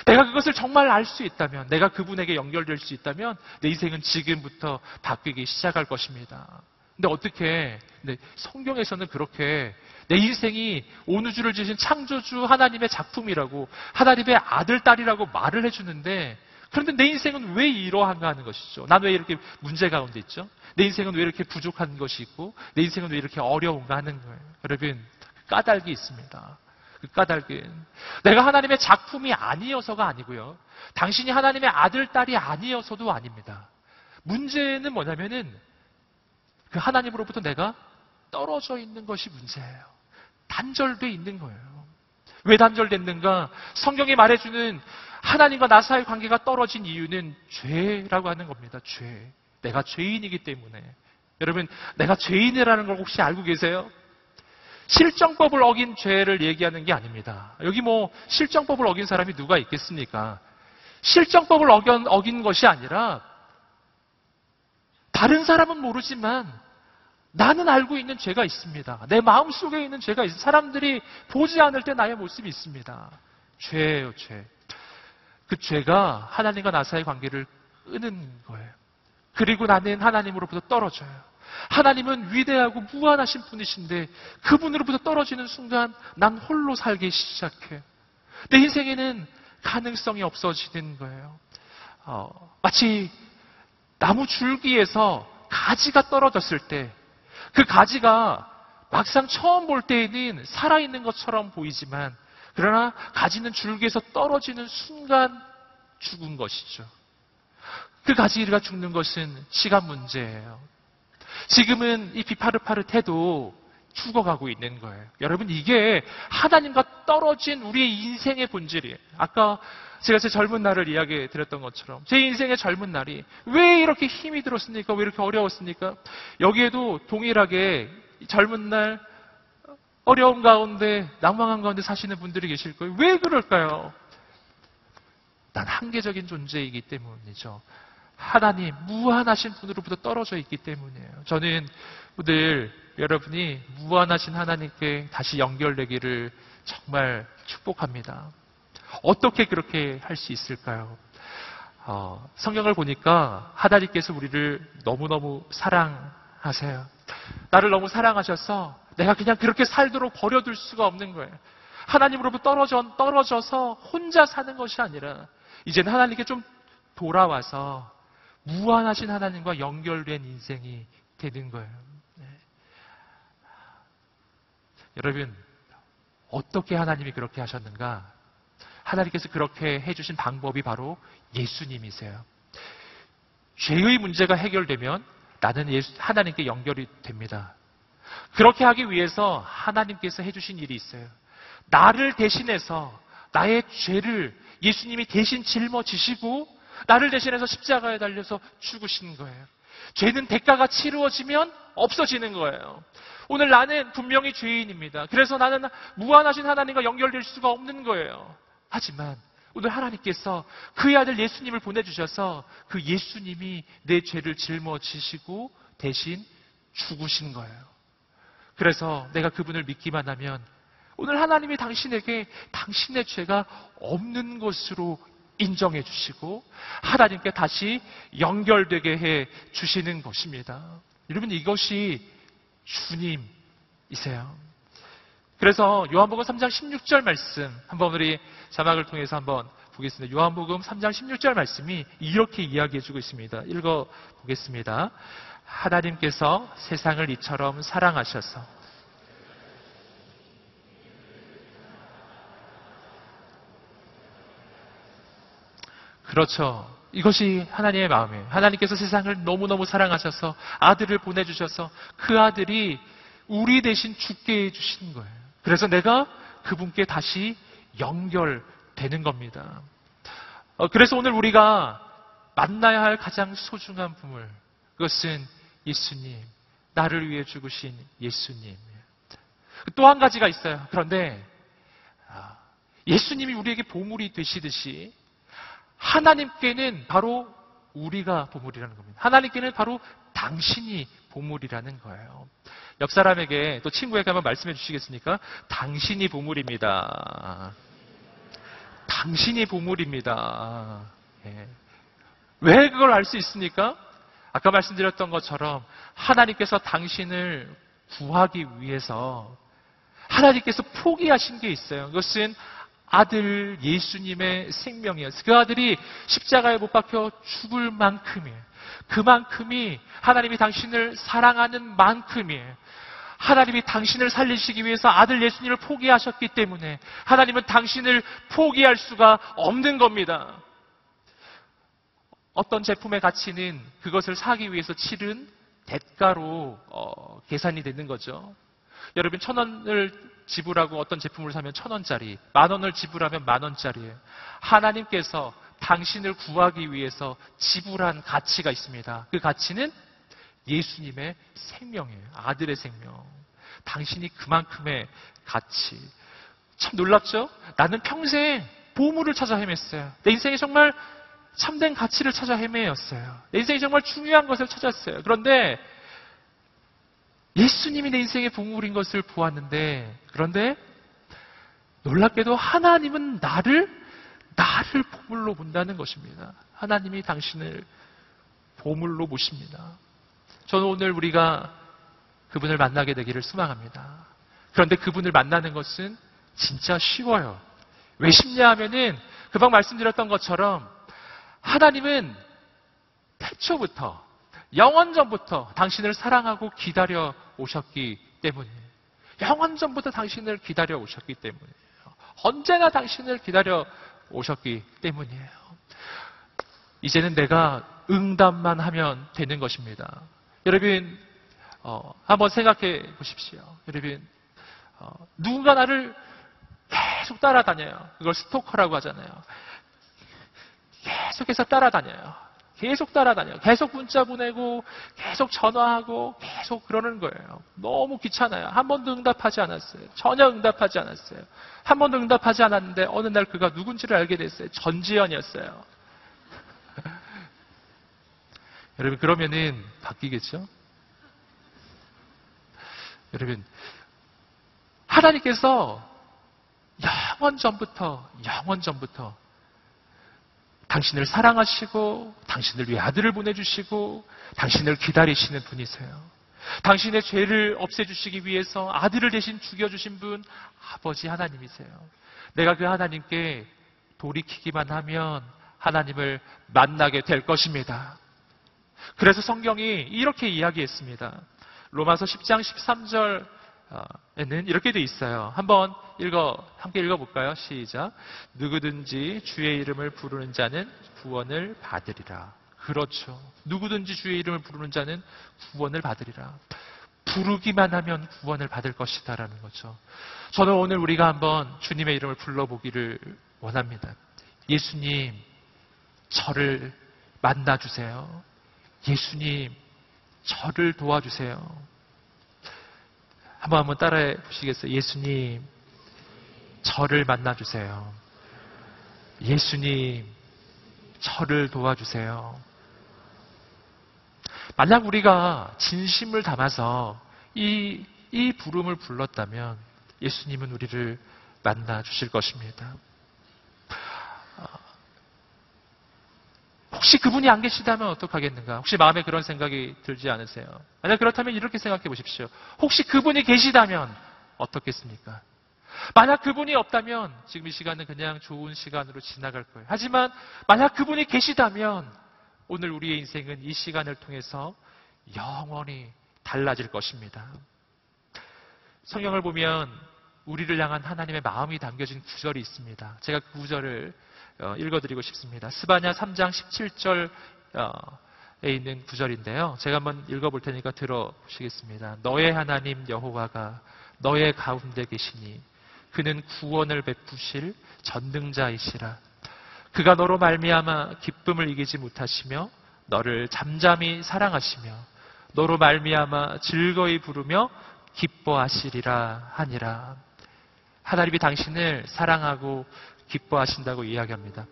내가 그것을 정말 알 수 있다면, 내가 그분에게 연결될 수 있다면 내 인생은 지금부터 바뀌기 시작할 것입니다. 근데 어떻게, 성경에서는 그렇게 내 인생이 온 우주를 지으신 창조주 하나님의 작품이라고, 하나님의 아들, 딸이라고 말을 해주는데, 그런데 내 인생은 왜 이러한가 하는 것이죠. 난 왜 이렇게 문제 가운데 있죠? 내 인생은 왜 이렇게 부족한 것이 있고, 내 인생은 왜 이렇게 어려운가 하는 거예요. 여러분, 까닭이 있습니다. 그 까닭은 내가 하나님의 작품이 아니어서가 아니고요. 당신이 하나님의 아들, 딸이 아니어서도 아닙니다. 문제는 뭐냐면은 그 하나님으로부터 내가 떨어져 있는 것이 문제예요. 단절돼 있는 거예요. 왜 단절됐는가? 성경이 말해주는 하나님과 나 사이의 관계가 떨어진 이유는 죄라고 하는 겁니다. 죄. 내가 죄인이기 때문에. 여러분, 내가 죄인이라는 걸 혹시 알고 계세요? 실정법을 어긴 죄를 얘기하는 게 아닙니다. 여기 실정법을 어긴 사람이 누가 있겠습니까? 실정법을 어긴 것이 아니라 다른 사람은 모르지만 나는 알고 있는 죄가 있습니다. 내 마음속에 있는 죄가 있습니다. 사람들이 보지 않을 때 나의 모습이 있습니다. 죄예요, 죄. 그 죄가 하나님과 나 사이의 관계를 끄는 거예요. 그리고 나는 하나님으로부터 떨어져요. 하나님은 위대하고 무한하신 분이신데 그분으로부터 떨어지는 순간 난 홀로 살기 시작해. 내 인생에는 가능성이 없어지는 거예요. 마치 나무 줄기에서 가지가 떨어졌을 때 그 가지가 막상 처음 볼 때에는 살아있는 것처럼 보이지만 그러나 가지는 줄기에서 떨어지는 순간 죽은 것이죠. 그 가지가 죽는 것은 시간 문제예요. 지금은 이 비파릇파릇해도 죽어가고 있는 거예요. 여러분, 이게 하나님과 떨어진 우리의 인생의 본질이에요. 아까 제가 제 젊은 날을 이야기 드렸던 것처럼 제 인생의 젊은 날이 왜 이렇게 힘이 들었습니까? 왜 이렇게 어려웠습니까? 여기에도 동일하게 젊은 날 어려움 가운데, 낭망한 가운데 사시는 분들이 계실 거예요. 왜 그럴까요? 난 한계적인 존재이기 때문이죠. 하나님, 무한하신 분으로부터 떨어져 있기 때문이에요. 저는 오늘 여러분이 무한하신 하나님께 다시 연결되기를 정말 축복합니다. 어떻게 그렇게 할 수 있을까요? 성경을 보니까 하나님께서 우리를 너무너무 사랑하세요. 나를 너무 사랑하셔서 내가 그냥 그렇게 살도록 버려둘 수가 없는 거예요. 하나님으로부터 떨어져서 혼자 사는 것이 아니라 이제는 하나님께 좀 돌아와서 무한하신 하나님과 연결된 인생이 되는 거예요. 네. 여러분, 어떻게 하나님이 그렇게 하셨는가? 하나님께서 그렇게 해주신 방법이 바로 예수님이세요. 죄의 문제가 해결되면 나는 하나님께 연결이 됩니다. 그렇게 하기 위해서 하나님께서 해주신 일이 있어요. 나를 대신해서 나의 죄를 예수님이 대신 짊어지시고 나를 대신해서 십자가에 달려서 죽으신 거예요. 죄는 대가가 치루어지면 없어지는 거예요. 오늘 나는 분명히 죄인입니다. 그래서 나는 무한하신 하나님과 연결될 수가 없는 거예요. 하지만 오늘 하나님께서 그의 아들 예수님을 보내주셔서 그 예수님이 내 죄를 짊어지시고 대신 죽으신 거예요. 그래서 내가 그분을 믿기만 하면 오늘 하나님이 당신에게 당신의 죄가 없는 것으로 인정해 주시고 하나님께 다시 연결되게 해 주시는 것입니다. 여러분, 이것이 주님이세요. 그래서 요한복음 3장 16절 말씀 한번 우리 자막을 통해서 한번 보겠습니다. 요한복음 3장 16절 말씀이 이렇게 이야기해 주고 있습니다. 읽어 보겠습니다. 하나님께서 세상을 이처럼 사랑하셔서 그렇죠. 이것이 하나님의 마음이에요. 하나님께서 세상을 너무너무 사랑하셔서 아들을 보내주셔서 그 아들이 우리 대신 죽게 해주신 거예요. 그래서 내가 그분께 다시 연결되는 겁니다. 그래서 오늘 우리가 만나야 할 가장 소중한 분을, 그것은 예수님, 나를 위해 죽으신 예수님. 또 한 가지가 있어요. 그런데 예수님이 우리에게 보물이 되시듯이 하나님께는 바로 우리가 보물이라는 겁니다. 하나님께는 바로 당신이 보물이라는 거예요. 옆 사람에게, 또 친구에게 한번 말씀해 주시겠습니까? 당신이 보물입니다. 당신이 보물입니다. 예. 왜 그걸 알 수 있습니까? 아까 말씀드렸던 것처럼 하나님께서 당신을 구하기 위해서 하나님께서 포기하신 게 있어요. 그것은 아들 예수님의 생명이었어요. 그 아들이 십자가에 못 박혀 죽을 만큼이에요. 그만큼이 하나님이 당신을 사랑하는 만큼이에요. 하나님이 당신을 살리시기 위해서 아들 예수님을 포기하셨기 때문에 하나님은 당신을 포기할 수가 없는 겁니다. 어떤 제품의 가치는 그것을 사기 위해서 치른 대가로 계산이 되는 거죠. 여러분, 1,000원을 지불하고 어떤 제품을 사면 1,000원짜리, 10,000원을 지불하면 10,000원짜리예요. 하나님께서 당신을 구하기 위해서 지불한 가치가 있습니다. 그 가치는 예수님의 생명이에요. 아들의 생명. 당신이 그만큼의 가치. 참 놀랍죠? 나는 평생 보물을 찾아 헤맸어요. 내 인생에 정말 참된 가치를 찾아 헤매었어요. 내 인생에 정말 중요한 것을 찾았어요. 그런데 예수님이 내 인생의 보물인 것을 보았는데, 그런데 놀랍게도 하나님은 나를 보물로 본다는 것입니다. 하나님이 당신을 보물로 보십니다. 저는 오늘 우리가 그분을 만나게 되기를 소망합니다. 그런데 그분을 만나는 것은 진짜 쉬워요. 왜 쉽냐 하면은 금방 말씀드렸던 것처럼 하나님은 태초부터, 영원전부터 당신을 사랑하고 기다려 오셨기 때문이에요. 영원전부터 당신을 기다려 오셨기 때문이에요. 언제나 당신을 기다려 오셨기 때문이에요. 이제는 내가 응답만 하면 되는 것입니다. 여러분, 한번 생각해 보십시오. 여러분, 누군가 나를 계속 따라다녀요. 그걸 스토커라고 하잖아요. 계속해서 따라다녀요. 계속 따라다녀요. 계속 문자 보내고, 계속 전화하고, 계속 그러는 거예요. 너무 귀찮아요. 한 번도 응답하지 않았어요. 전혀 응답하지 않았어요. 한 번도 응답하지 않았는데, 어느 날 그가 누군지를 알게 됐어요. 전지현이었어요. 여러분, 그러면은 바뀌겠죠? 여러분, 하나님께서 영원 전부터 당신을 사랑하시고 당신을 위해 아들을 보내주시고 당신을 기다리시는 분이세요. 당신의 죄를 없애주시기 위해서 아들을 대신 죽여주신 분 아버지 하나님이세요. 내가 그 하나님께 돌이키기만 하면 하나님을 만나게 될 것입니다. 그래서 성경이 이렇게 이야기했습니다. 로마서 10장 13절에는 이렇게 돼 있어요. 함께 읽어볼까요? 시작. 누구든지 주의 이름을 부르는 자는 구원을 받으리라. 그렇죠. 누구든지 주의 이름을 부르는 자는 구원을 받으리라. 부르기만 하면 구원을 받을 것이다라는 거죠. 저는 오늘 우리가 한번 주님의 이름을 불러보기를 원합니다. 예수님, 저를 만나주세요. 예수님, 저를 도와주세요. 한번 따라해 보시겠어요? 예수님, 저를 만나주세요. 예수님, 저를 도와주세요. 만약 우리가 진심을 담아서 이 부름을 불렀다면 예수님은 우리를 만나주실 것입니다. 혹시 그분이 안 계시다면 어떡하겠는가? 혹시 마음에 그런 생각이 들지 않으세요? 만약 그렇다면 이렇게 생각해 보십시오. 혹시 그분이 계시다면 어떻겠습니까? 만약 그분이 없다면 지금 이 시간은 그냥 좋은 시간으로 지나갈 거예요. 하지만 만약 그분이 계시다면 오늘 우리의 인생은 이 시간을 통해서 영원히 달라질 것입니다. 성경을 보면 우리를 향한 하나님의 마음이 담겨진 구절이 있습니다. 제가 그 구절을 읽어드리고 싶습니다. 스바냐 3장 17절에 있는 구절인데요. 제가 한번 읽어볼 테니까 들어보시겠습니다. 너의 하나님 여호와가 너의 가운데 계시니 그는 구원을 베푸실 전능자이시라. 그가 너로 말미암아 기쁨을 이기지 못하시며 너를 잠잠히 사랑하시며 너로 말미암아 즐거이 부르며 기뻐하시리라 하니라. 하나님이 당신을 사랑하고 기뻐하신다고 이야기합니다.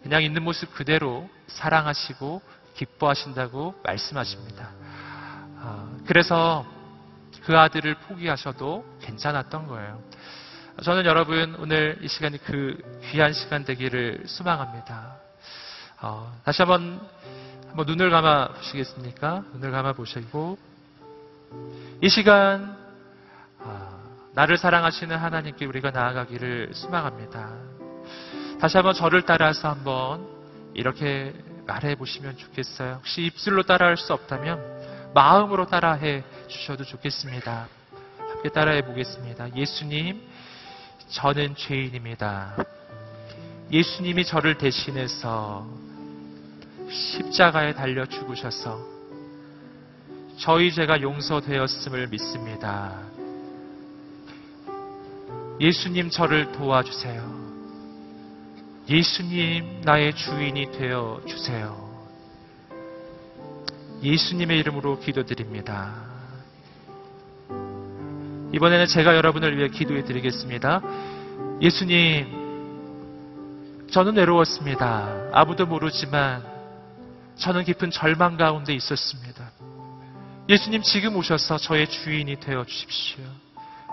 그냥 있는 모습 그대로 사랑하시고 기뻐하신다고 말씀하십니다. 그래서 그 아들을 포기하셔도 괜찮았던 거예요. 저는 여러분 오늘 이 시간이 그 귀한 시간 되기를 소망합니다. 다시 한번 눈을 감아 보시겠습니까? 눈을 감아 보시고 이 시간 나를 사랑하시는 하나님께 우리가 나아가기를 소망합니다. 다시 한번 저를 따라서 한번 이렇게 말해 보시면 좋겠어요. 혹시 입술로 따라할 수 없다면 마음으로 따라해 주셔도 좋겠습니다. 함께 따라해 보겠습니다. 예수님, 저는 죄인입니다. 예수님이 저를 대신해서 십자가에 달려 죽으셔서 저희 죄가 용서되었음을 믿습니다. 예수님, 저를 도와주세요. 예수님, 나의 주인이 되어 주세요. 예수님의 이름으로 기도드립니다. 이번에는 제가 여러분을 위해 기도해 드리겠습니다. 예수님, 저는 외로웠습니다. 아무도 모르지만 저는 깊은 절망 가운데 있었습니다. 예수님, 지금 오셔서 저의 주인이 되어 주십시오.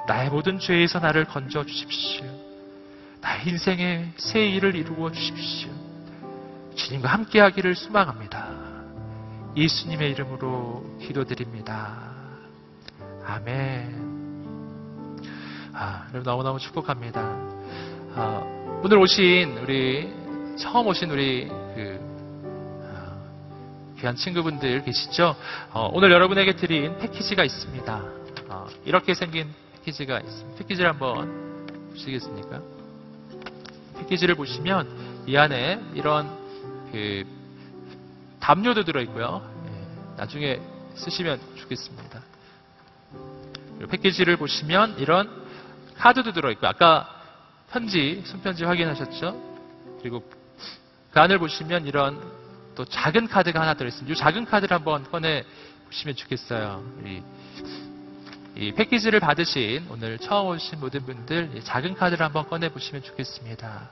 나의 모든 죄에서 나를 건져 주십시오. 나의 인생에 새 일을 이루어 주십시오. 주님과 함께 하기를 소망합니다. 예수님의 이름으로 기도드립니다. 아멘. 여러분 너무너무 축복합니다. 오늘 처음 오신 우리 귀한 친구분들 계시죠? 오늘 여러분에게 드린 패키지가 있습니다. 이렇게 생긴 패키지가 있습니다. 패키지를 한번 보시겠습니까? 패키지를 보시면 이 안에 이런 담요도 들어있고요. 나중에 쓰시면 좋겠습니다. 패키지를 보시면 이런 카드도 들어있고, 아까 편지, 손편지 확인하셨죠? 그리고 그 안을 보시면 이런 또 작은 카드가 하나 들어있습니다. 이 작은 카드를 한번 꺼내 보시면 좋겠어요. 이 패키지를 받으신 오늘 처음 오신 모든 분들 이 작은 카드를 한번 꺼내 보시면 좋겠습니다.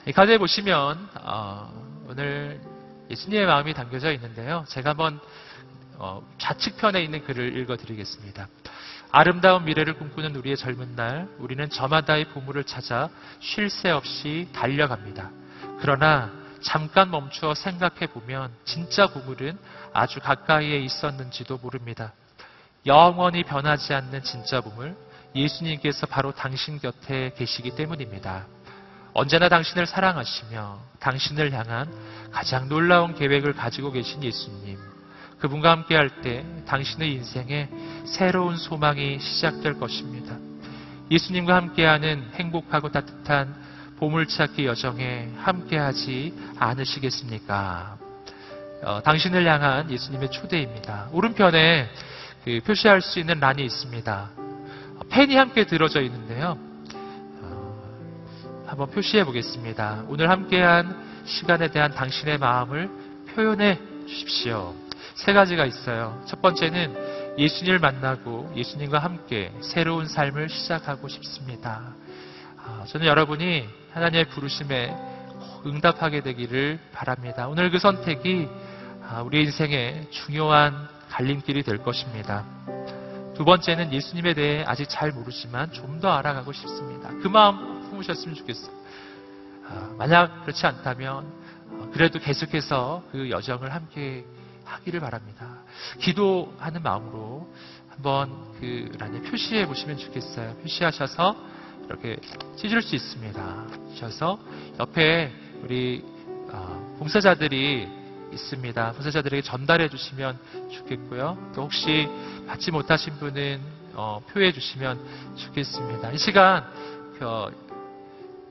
이 카드에 보시면 오늘 예수님의 마음이 담겨져 있는데요. 제가 한번 좌측편에 있는 글을 읽어드리겠습니다. 아름다운 미래를 꿈꾸는 우리의 젊은 날, 우리는 저마다의 보물을 찾아 쉴 새 없이 달려갑니다. 그러나 잠깐 멈추어 생각해보면 진짜 보물은 아주 가까이에 있었는지도 모릅니다. 영원히 변하지 않는 진짜 보물, 예수님께서 바로 당신 곁에 계시기 때문입니다. 언제나 당신을 사랑하시며 당신을 향한 가장 놀라운 계획을 가지고 계신 예수님. 그분과 함께 할 때 당신의 인생에 새로운 소망이 시작될 것입니다. 예수님과 함께하는 행복하고 따뜻한 보물찾기 여정에 함께하지 않으시겠습니까? 당신을 향한 예수님의 초대입니다. 오른편에 표시할 수 있는 란이 있습니다. 펜이 함께 들어져 있는데요. 한번 표시해 보겠습니다. 오늘 함께한 시간에 대한 당신의 마음을 표현해 주십시오. 세 가지가 있어요. 첫 번째는 예수님을 만나고 예수님과 함께 새로운 삶을 시작하고 싶습니다. 저는 여러분이 하나님의 부르심에 응답하게 되기를 바랍니다. 오늘 그 선택이 우리 인생의 중요한 갈림길이 될 것입니다. 두 번째는 예수님에 대해 아직 잘 모르지만 좀 더 알아가고 싶습니다. 그 마음 품으셨으면 좋겠어요. 만약 그렇지 않다면 그래도 계속해서 그 여정을 함께 하기를 바랍니다. 기도하는 마음으로 한번 그 란에 표시해 보시면 좋겠어요. 표시하셔서 이렇게 찢을 수 있습니다. 찢어서 옆에 우리 봉사자들이 있습니다. 봉사자들에게 전달해 주시면 좋겠고요. 또 혹시 받지 못하신 분은 표해 주시면 좋겠습니다. 이 시간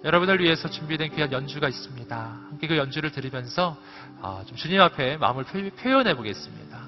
여러분을 위해서 준비된 귀한 연주가 있습니다. 함께 그 연주를 들으면서 좀 주님 앞에 마음을 표현해 보겠습니다.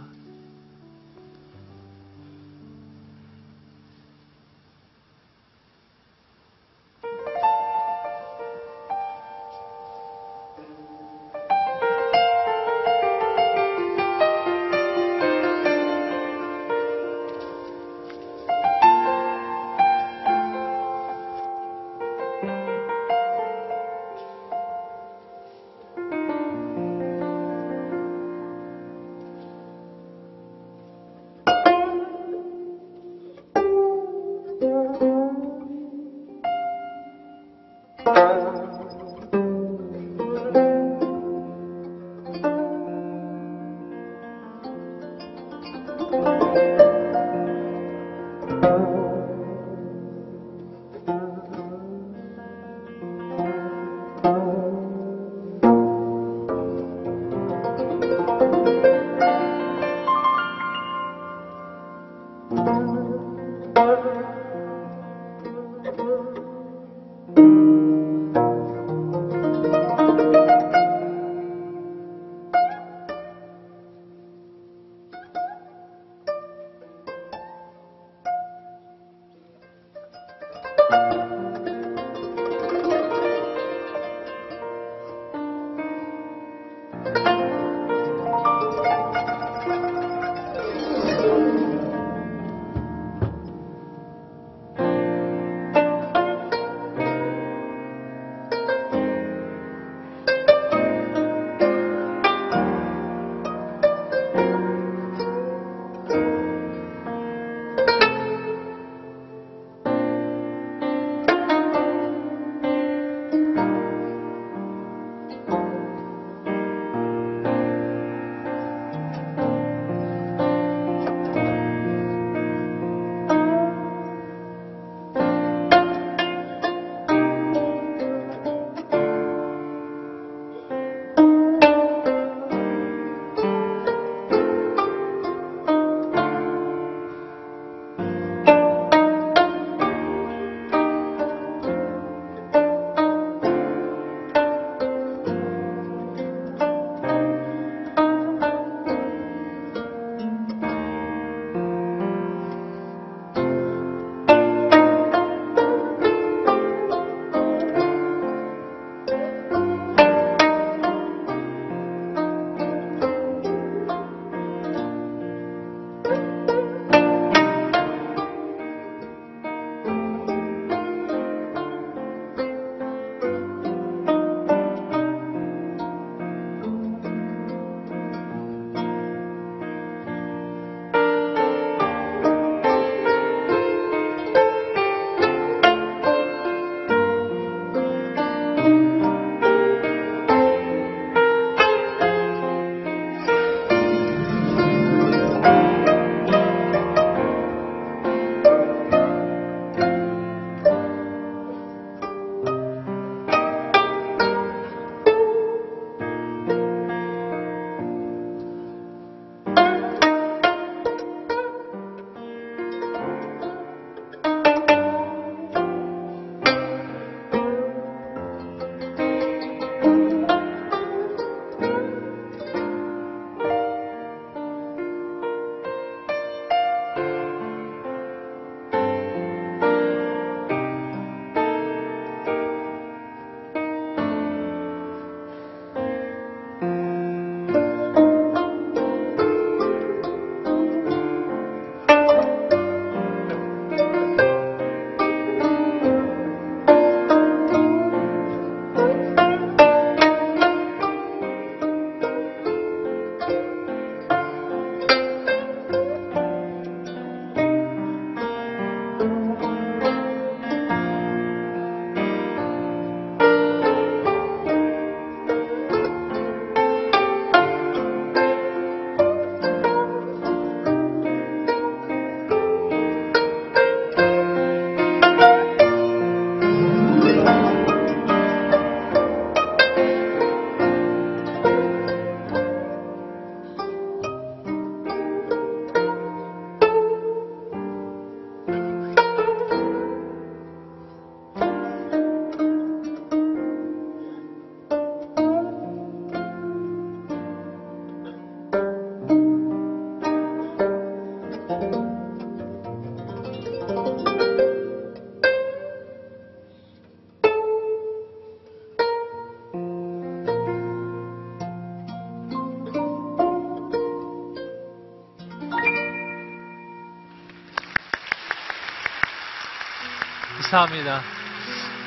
감사합니다.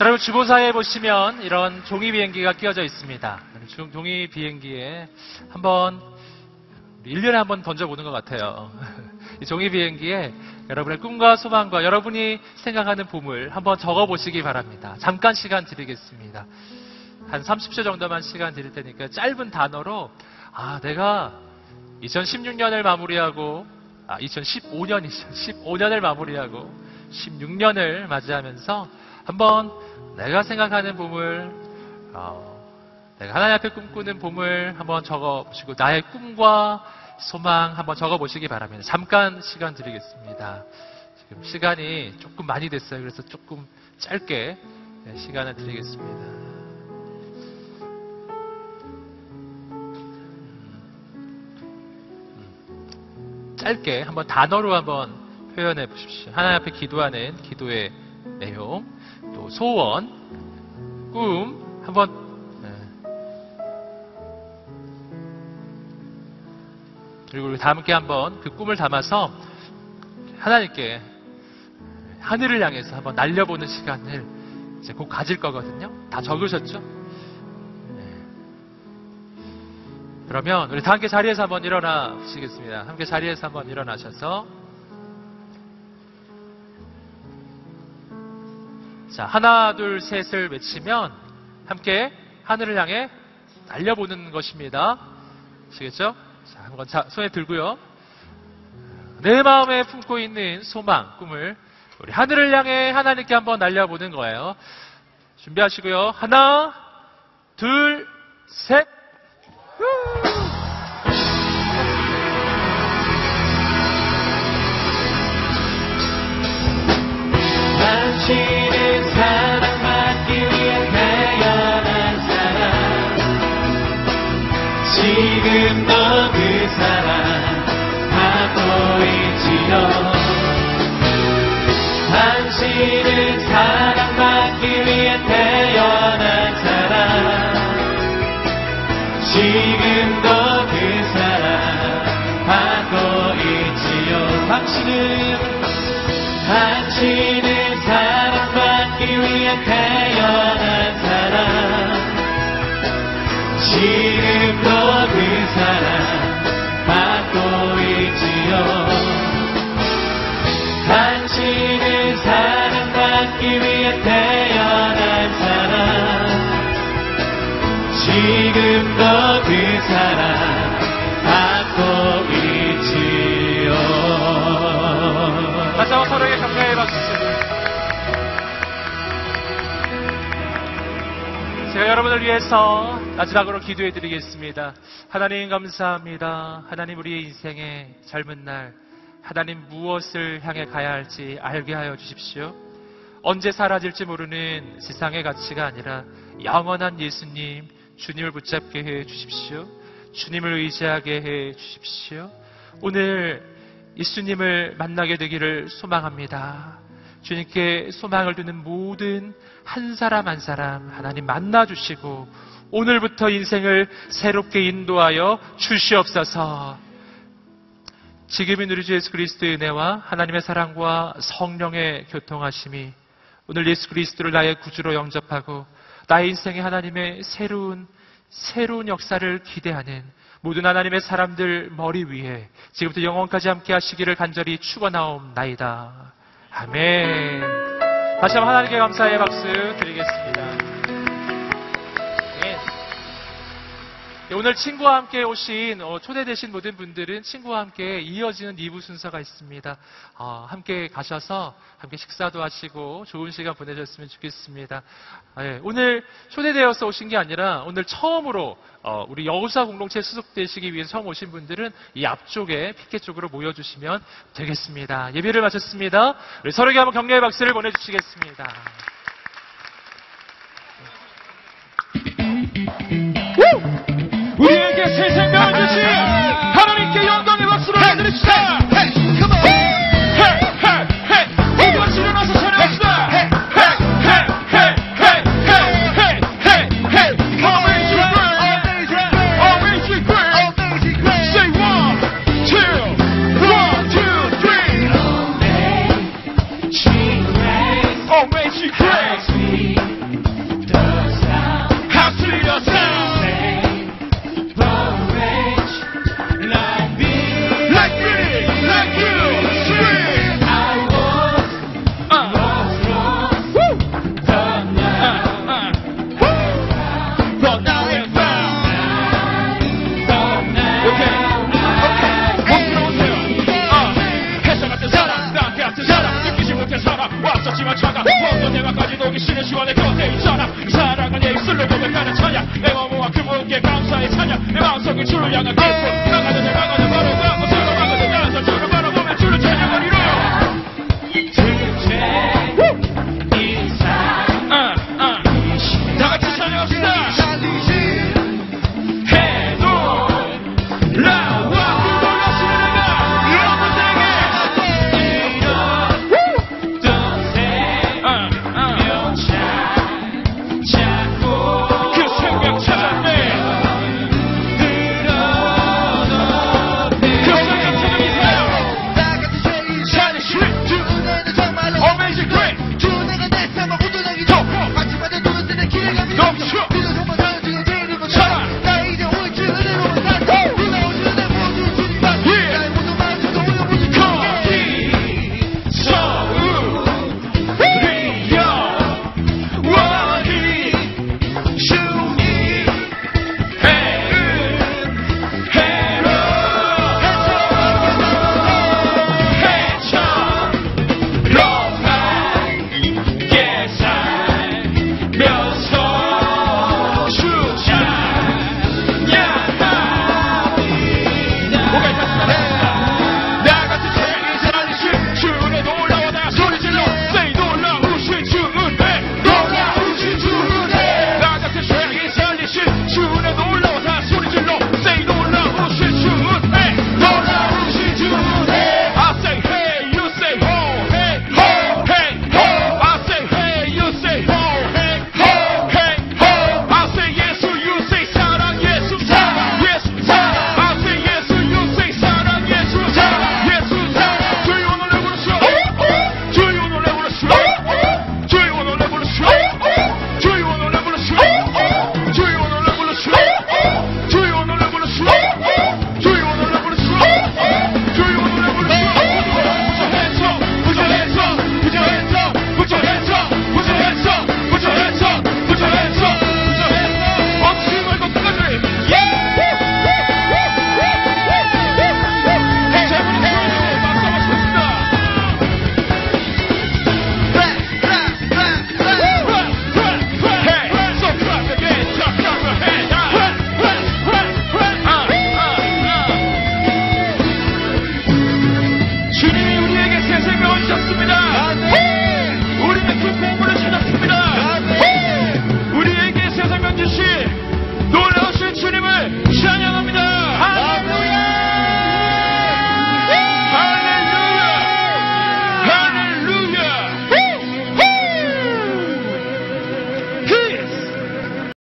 여러분 주보사에 보시면 이런 종이 비행기가 끼워져 있습니다. 종이 비행기에 한번 1년에 한번 던져보는 것 같아요. 이 종이 비행기에 여러분의 꿈과 소망과 여러분이 생각하는 보물 한번 적어보시기 바랍니다. 잠깐 시간 드리겠습니다. 한 30초 정도만 시간 드릴 테니까 짧은 단어로 내가 2016년을 마무리하고 2015년을 마무리하고 16년을 맞이하면서 한번 내가 생각하는 보물, 내가 하나님 앞에 꿈꾸는 보물 한번 적어보시고 나의 꿈과 소망 한번 적어보시기 바랍니다. 잠깐 시간 드리겠습니다. 지금 시간이 조금 많이 됐어요. 그래서 조금 짧게 시간을 드리겠습니다. 짧게 한번 단어로 한번 표현해 보십시오. 하나님 앞에 기도하는 기도의 내용, 또 소원, 꿈 한번 그리고 우리 다 함께 한번 그 꿈을 담아서 하나님께 하늘을 향해서 한번 날려보는 시간을 이제 곧 가질 거거든요. 다 적으셨죠? 그러면 우리 다 함께 자리에서 한번 일어나 보시겠습니다. 함께 자리에서 한번 일어나셔서 자, 하나, 둘, 셋을 외치면 함께 하늘을 향해 날려보는 것입니다. 아시겠죠? 자, 한번 손에 들고요. 내 마음에 품고 있는 소망, 꿈을 우리 하늘을 향해 하나님께 한번 날려보는 거예요. 준비하시고요. 하나, 둘, 셋.
당신은 사랑받기 위해 태어난 사람, 지금도 그 사랑 받고 있지요. 당신은 사랑받기 위해 태어난 사람, 지금도 그 사랑 받고 있지요. 당신은 사랑받기 위해 태어난 사람, 지금도 그 사랑 받고 있지요. 당신은 사랑받기 위해 태어난 사람, 지금도 그 사랑 받고 있지요.
다시 한번 서로에게 격려의 박수. 제가 여러분을 위해서 마지막으로 기도해 드리겠습니다. 하나님 감사합니다. 하나님 우리의 인생의 젊은 날 하나님 무엇을 향해 가야 할지 알게 하여 주십시오. 언제 사라질지 모르는 세상의 가치가 아니라 영원한 예수님 주님을 붙잡게 해 주십시오. 주님을 의지하게 해 주십시오. 오늘 예수님을 만나게 되기를 소망합니다. 주님께 소망을 두는 모든 한 사람 한 사람 하나님 만나주시고 오늘부터 인생을 새롭게 인도하여 주시옵소서. 지금인 우리 주 예수 그리스도의 은혜와 하나님의 사랑과 성령의 교통하심이 오늘 예수 그리스도를 나의 구주로 영접하고 나의 인생에 하나님의 새로운 역사를 기대하는 모든 하나님의 사람들 머리 위에 지금부터 영원까지 함께 하시기를 간절히 축원하옵나이다. 아멘. 다시 한번 하나님께 감사의 박수 드리겠습니다. 네, 오늘 친구와 함께 오신 초대되신 모든 분들은 친구와 함께 이어지는 2부 순서가 있습니다. 함께 가셔서 함께 식사도 하시고 좋은 시간 보내셨으면 좋겠습니다. 오늘 초대되어서 오신 게 아니라 오늘 처음으로 우리 여우사 공동체에 소속되시기 위해서 처음 오신 분들은 이 앞쪽에 피켓 쪽으로 모여주시면 되겠습니다. 예배를 마쳤습니다. 우리 서로에게 한번 격려의 박수를 보내주시겠습니다.
우리에게 새 생명을 주신 하나님께 영광의 박수를 드립시다. 모두 같이 일어나서 찬양합시다. Amazing grace. Say 1, 2, 1, 2, 3. Orange Grace. How sweet the sound. Like me, like you, sweet. But now we're found. 해서 같은 사람, 나 같은 사람, 느끼지 못한 사람, 왔었지만 차가 먼저 내 맘까지 녹이 싫은 시와 내 곁에 있잖아. 사랑은 내 입술로 고백하는 찬양, 내 어머와 그 무게 감사의 찬양, 내 마음속에 주를 향한 기쁨, 나가는 내 방언